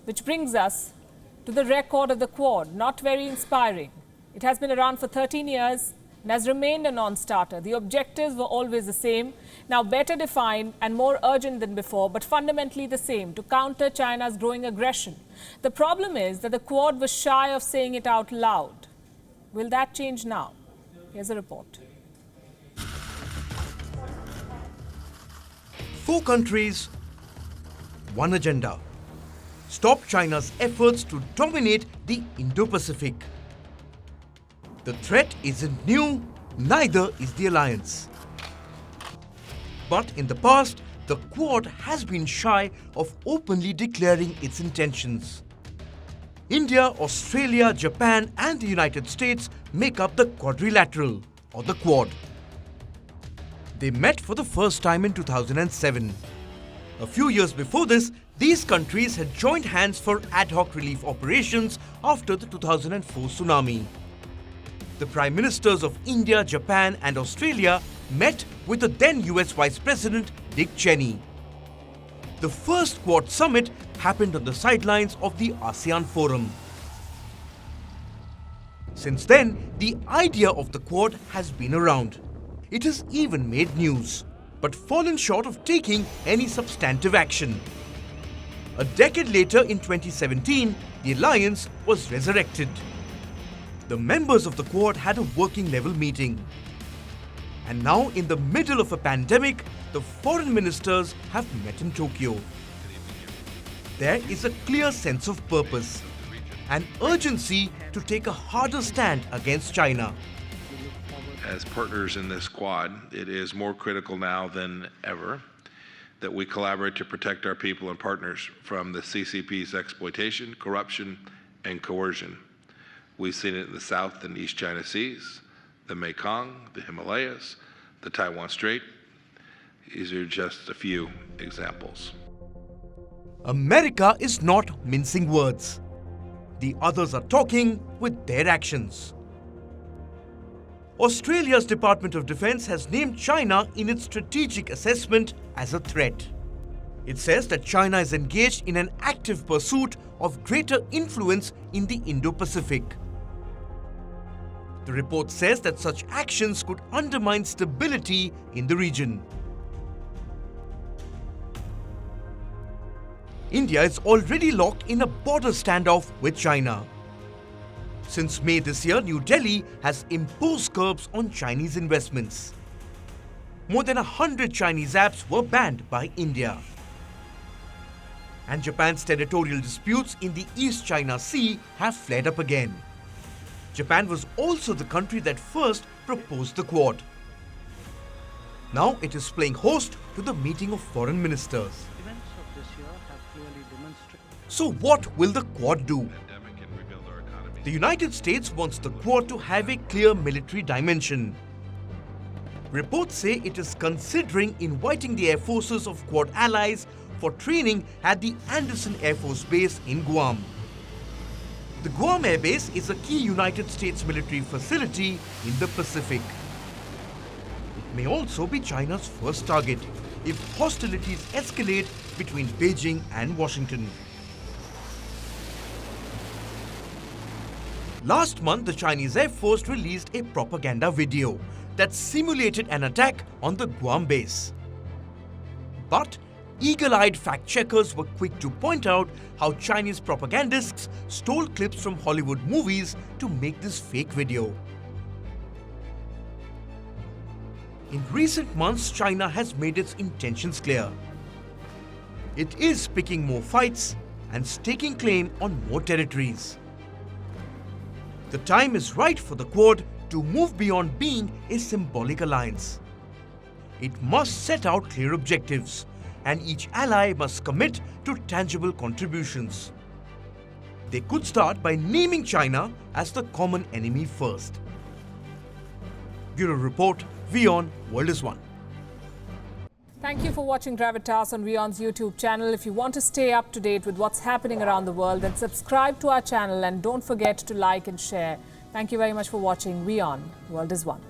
Which brings us to the record of the Quad, not very inspiring. It has been around for 13 years and has remained a non-starter. The objectives were always the same, now better defined and more urgent than before, but fundamentally the same, to counter China's growing aggression. The problem is that the Quad was shy of saying it out loud. Will that change now? Here's a report. 4 countries, 1 agenda. Stop China's efforts to dominate the Indo-Pacific. The threat isn't new, neither is the alliance. But in the past, the Quad has been shy of openly declaring its intentions. India, Australia, Japan and the United States make up the Quadrilateral, or the Quad. They met for the first time in 2007. A few years before this, these countries had joined hands for ad hoc relief operations after the 2004 tsunami. The Prime Ministers of India, Japan and Australia met with the then US Vice President Dick Cheney. The first Quad summit happened on the sidelines of the ASEAN Forum. Since then, the idea of the Quad has been around. It has even made news, but fallen short of taking any substantive action. A decade later, in 2017, the alliance was resurrected. The members of the Quad had a working level meeting. And now, in the middle of a pandemic, the foreign ministers have met in Tokyo. There is a clear sense of purpose, an urgency to take a harder stand against China. As partners in this Quad, it is more critical now than ever that we collaborate to protect our people and partners from the CCP's exploitation, corruption, and coercion. We've seen it in the South and East China Seas, the Mekong, the Himalayas, the Taiwan Strait. These are just a few examples. America is not mincing words. The others are talking with their actions. Australia's Department of Defence has named China in its strategic assessment as a threat. It says that China is engaged in an active pursuit of greater influence in the Indo-Pacific. The report says that such actions could undermine stability in the region. India is already locked in a border standoff with China. Since May this year, New Delhi has imposed curbs on Chinese investments. More than 100 Chinese apps were banned by India. And Japan's territorial disputes in the East China Sea have flared up again. Japan was also the country that first proposed the Quad. Now it is playing host to the meeting of foreign ministers. Events of this year have clearly demonstrated. So what will the Quad do? The United States wants the Quad to have a clear military dimension. Reports say it is considering inviting the air forces of Quad allies for training at the Anderson Air Force Base in Guam. The Guam Air Base is a key United States military facility in the Pacific. It may also be China's first target if hostilities escalate between Beijing and Washington. Last month, the Chinese Air Force released a propaganda video that simulated an attack on the Guam base. But eagle-eyed fact-checkers were quick to point out how Chinese propagandists stole clips from Hollywood movies to make this fake video. In recent months, China has made its intentions clear. It is picking more fights and staking claim on more territories. The time is right for the Quad to move beyond being a symbolic alliance. It must set out clear objectives, and each ally must commit to tangible contributions. They could start by naming China as the common enemy first. Bureau Report, WION World is One. Thank you for watching Gravitas on WION's YouTube channel. If you want to stay up to date with what's happening around the world, then subscribe to our channel and don't forget to like and share. Thank you very much for watching WION World is One.